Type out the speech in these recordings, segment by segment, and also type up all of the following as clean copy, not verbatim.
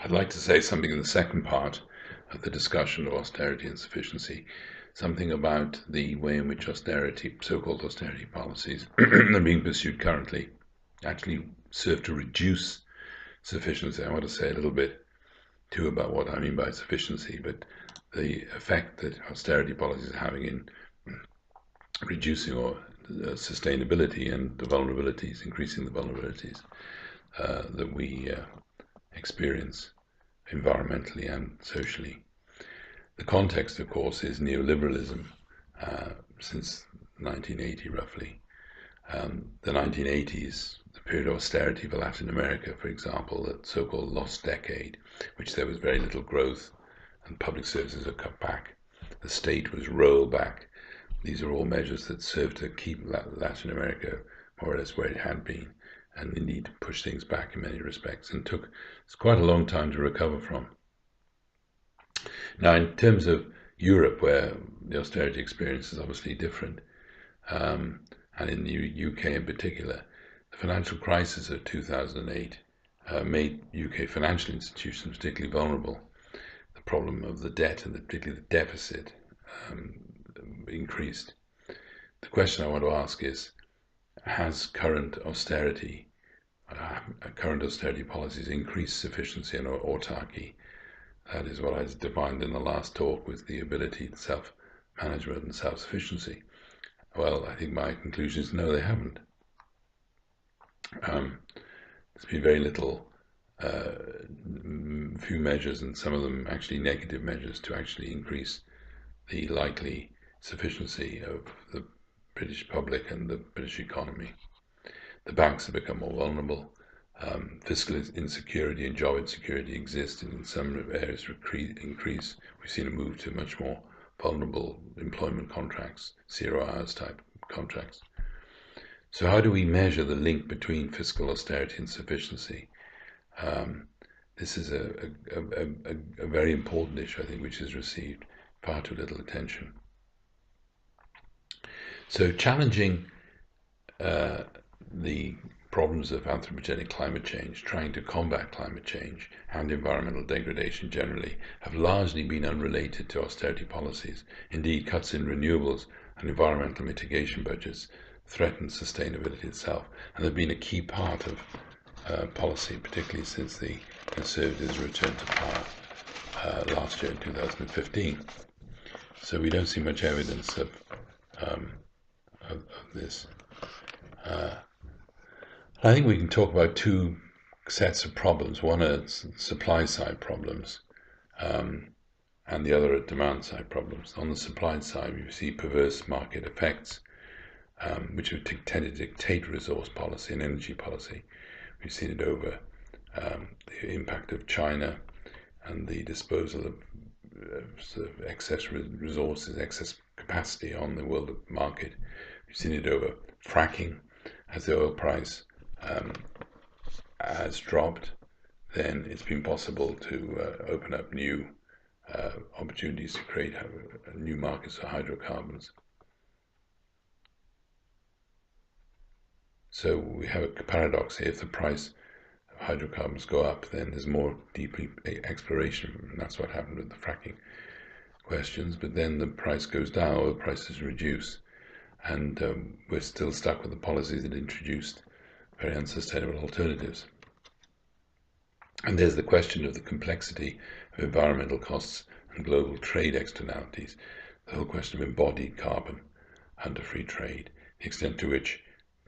I'd like to say something in the second part of the discussion of austerity and sufficiency, something about the way in which austerity, so-called austerity policies are being pursued currently, actually serve to reduce sufficiency. I want to say a little bit too about what I mean by sufficiency, but the effect that austerity policies are having in reducing or sustainability and the vulnerabilities, increasing the vulnerabilities that we experience environmentally and socially. The context, of course, is neoliberalism since 1980, roughly. The 1980s, the period of austerity for Latin America, for example, the so-called lost decade, which there was very little growth and public services were cut back. The state was rolled back. These are all measures that served to keep Latin America more or less where it had been, and indeed push things back in many respects, and took quite a long time to recover from. Now, in terms of Europe, where the austerity experience is obviously different, and in the UK in particular, the financial crisis of 2008 made UK financial institutions particularly vulnerable. The problem of the debt and particularly the deficit increased. The question I want to ask is, has current austerity policies increased sufficiency and autarky? That is what I defined in the last talk with the ability to self-management and self-sufficiency. Well, I think my conclusion is no, they haven't. There's been very little, few measures, and some of them actually negative measures, to actually increase the likely sufficiency of the British public and the British economy. The banks have become more vulnerable. Fiscal insecurity and job insecurity exist, and in some areas increase. We've seen a move to much more vulnerable employment contracts, 0 hours type contracts. So how do we measure the link between fiscal austerity and sufficiency? This is a very important issue, I think, which has received far too little attention. So challenging the problems of anthropogenic climate change, trying to combat climate change and environmental degradation generally, have largely been unrelated to austerity policies. Indeed, cuts in renewables and environmental mitigation budgets threaten sustainability itself, and have been a key part of policy, particularly since the Conservatives returned to power last year in 2015. So we don't see much evidence of this. I think we can talk about two sets of problems. One is supply side problems, and the other are demand side problems. On the supply side, we see perverse market effects, which have tended to dictate resource policy and energy policy. We've seen it over the impact of China and the disposal of sort of excess resources, excess capacity on the world market. We've seen it over fracking. As the oil price has dropped, then it's been possible to open up new opportunities to create new markets for hydrocarbons. So we have a paradox here. If the price of hydrocarbons go up, then there's more deep exploration, and that's what happened with the fracking questions. But then the price goes down, oil prices reduce, and we're still stuck with the policies that introduced very unsustainable alternatives. And there's the question of the complexity of environmental costs and global trade externalities, the whole question of embodied carbon under free trade, the extent to which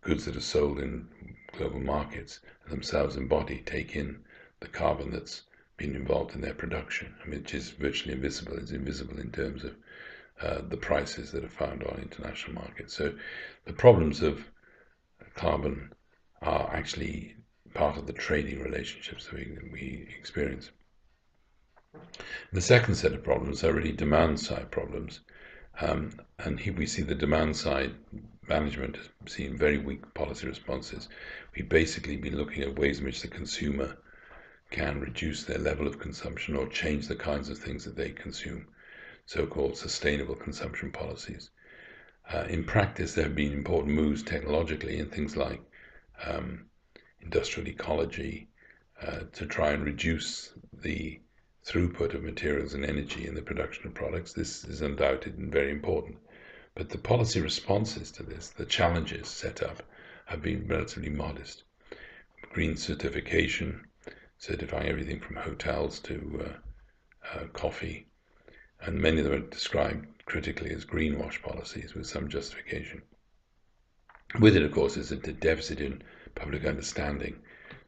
goods that are sold in global markets themselves embody, take in the carbon that's been involved in their production, which is virtually invisible. It's invisible in terms of the prices that are found on international markets. So the problems of carbon are actually part of the trading relationships that we experience. The second set of problems are really demand side problems. And here we see the demand side management has seen very weak policy responses. We've basically been looking at ways in which the consumer can reduce their level of consumption or change the kinds of things that they consume, so-called sustainable consumption policies. In practice, there have been important moves technologically in things like industrial ecology to try and reduce the throughput of materials and energy in the production of products. This is undoubted and very important. But the policy responses to this, the challenges set up, have been relatively modest. Green certification, certifying everything from hotels to coffee, and many of them are described critically as greenwash policies with some justification. With it, of course, is a deficit in public understanding.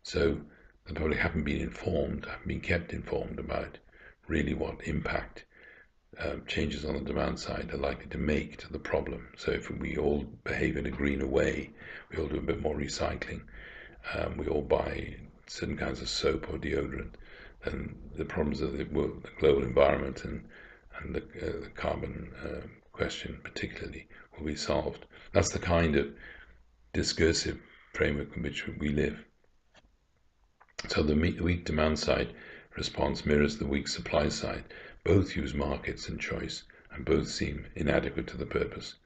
So the public haven't been kept informed about really what impact changes on the demand side are likely to make to the problem. So if we all behave in a greener way, we all do a bit more recycling, we all buy certain kinds of soap or deodorant, then the problems of the global environment and the carbon question particularly will be solved. That's the kind of discursive framework in which we live. So the weak demand side response mirrors the weak supply side. Both use markets and choice, and both seem inadequate to the purpose.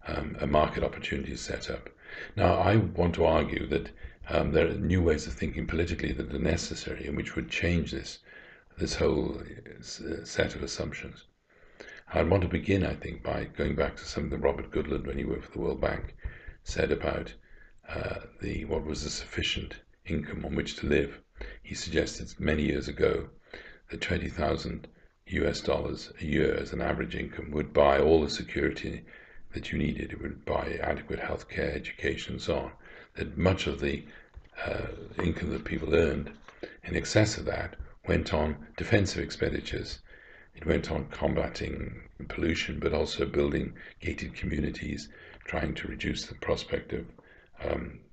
A market opportunity is set up. Now, I want to argue that there are new ways of thinking politically that are necessary and which would change this whole set of assumptions. I want to begin, I think, by going back to something that Robert Goodland, when he worked for the World Bank, said about what was a sufficient income on which to live. He suggested many years ago that $20,000 a year as an average income would buy all the security that you needed. It would buy adequate healthcare, education, and so on. That much of the income that people earned in excess of that went on defensive expenditures. It went on combating pollution, but also building gated communities, trying to reduce the prospect of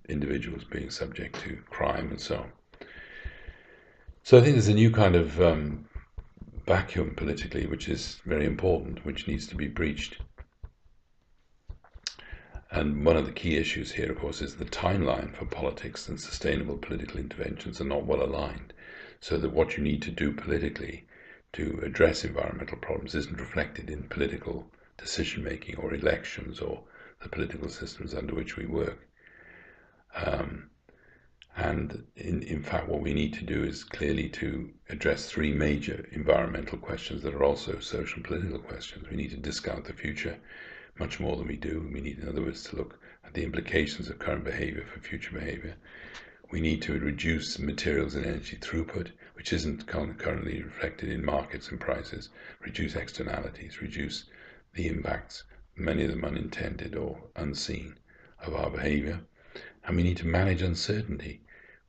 individuals being subject to crime and so on. So I think there's a new kind of vacuum politically, which is very important, which needs to be breached. And one of the key issues here, of course, is the timeline for politics and sustainable political interventions are not well aligned. So that what you need to do politically to address environmental problems isn't reflected in political decision-making or elections or the political systems under which we work. And in fact, what we need to do is clearly to address three major environmental questions that are also social and political questions. We need to discount the future much more than we do. We need, in other words, to look at the implications of current behavior for future behavior. We need to reduce materials and energy throughput, which isn't currently reflected in markets and prices, reduce externalities, reduce the impacts, many of them unintended or unseen, of our behavior. And we need to manage uncertainty.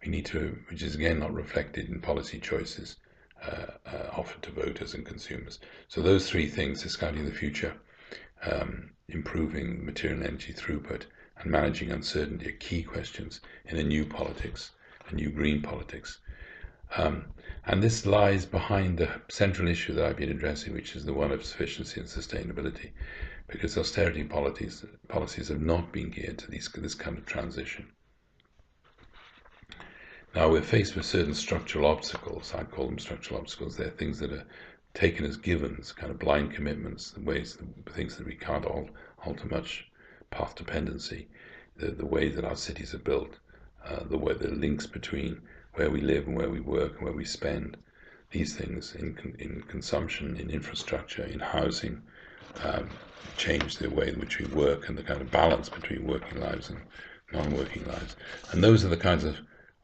We need to, which is again not reflected in policy choices offered to voters and consumers. So those three things, discounting the future, improving material and energy throughput, and managing uncertainty are key questions in a new politics, a new green politics. And this lies behind the central issue that I've been addressing, which is the one of sufficiency and sustainability, because austerity policies have not been geared to this kind of transition. Now we're faced with certain structural obstacles. I'd call them structural obstacles. They're things that are taken as givens, kind of blind commitments, things that we can't alter much, path dependency, the way that our cities are built, the links between where we live and where we work and where we spend. These things in consumption, in infrastructure, in housing, change the way in which we work and the kind of balance between working lives and non-working lives. And those are the kinds of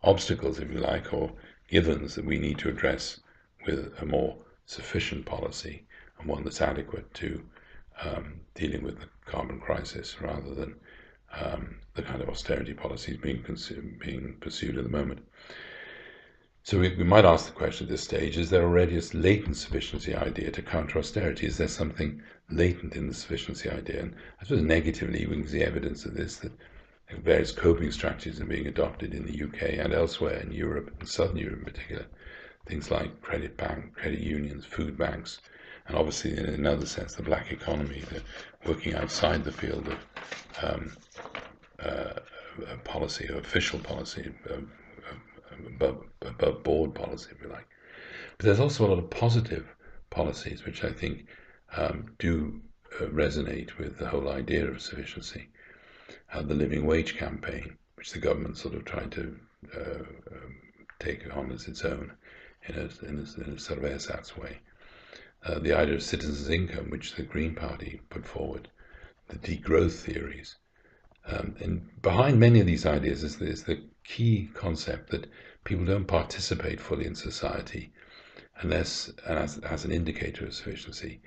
obstacles, if you like, or givens that we need to address with a more sufficient policy and one that's adequate to dealing with the carbon crisis rather than the kind of austerity policies being pursued at the moment. So we might ask the question at this stage, is there already a latent sufficiency idea to counter austerity? Is there something latent in the sufficiency idea? And I suppose negatively we can see evidence of this, that various coping strategies are being adopted in the UK and elsewhere in Europe, and Southern Europe in particular. Things like credit unions, food banks, and obviously in another sense the black economy, the working outside the field of policy, or official policy, above board policy, if you like. But there's also a lot of positive policies which I think do resonate with the whole idea of sufficiency. The living wage campaign, which the government sort of tried to take on as its own, in a sort of ersatz way. The idea of citizens' income, which the Green Party put forward, the degrowth theories. And behind many of these ideas is the key concept that people don't participate fully in society unless, and as an indicator of sufficiency,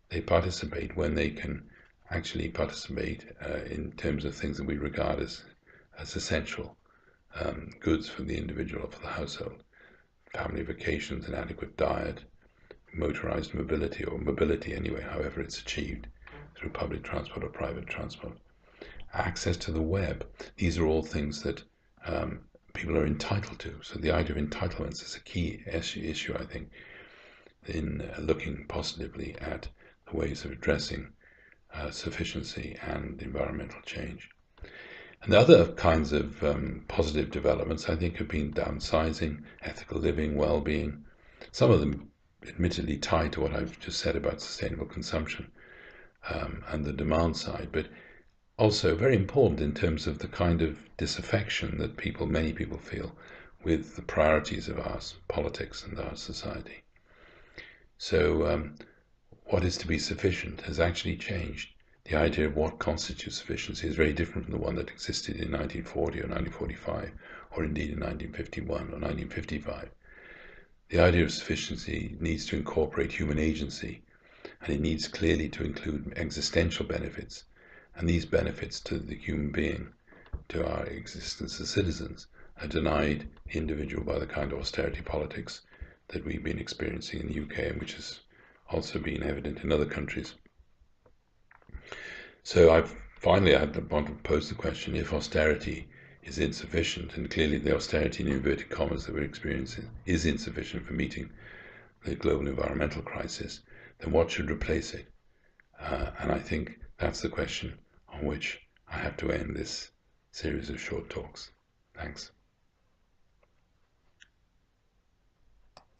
they participate when they can actually participate in terms of things that we regard as essential goods for the individual or for the household. Family vacations, an adequate diet, motorized mobility, or mobility anyway, however it's achieved, through public transport or private transport. Access to the web. These are all things that people are entitled to. So the idea of entitlements is a key issue, I think, in looking positively at the ways of addressing sufficiency and environmental change. And the other kinds of positive developments, I think, have been downsizing, ethical living, well-being, some of them admittedly tied to what I've just said about sustainable consumption and the demand side, but also very important in terms of the kind of disaffection that many people feel with the priorities of our politics and our society. So what is to be sufficient has actually changed. The idea of what constitutes sufficiency is very different from the one that existed in 1940 or 1945, or indeed in 1951 or 1955. The idea of sufficiency needs to incorporate human agency, and it needs clearly to include existential benefits, and these benefits to the human being, to our existence as citizens, are denied the individual by the kind of austerity politics that we've been experiencing in the UK, and which has also been evident in other countries. So I want to pose the question, if austerity is insufficient, and clearly the austerity in inverted commas that we're experiencing is insufficient for meeting the global environmental crisis, then what should replace it? And I think that's the question on which I have to end this series of short talks. Thanks.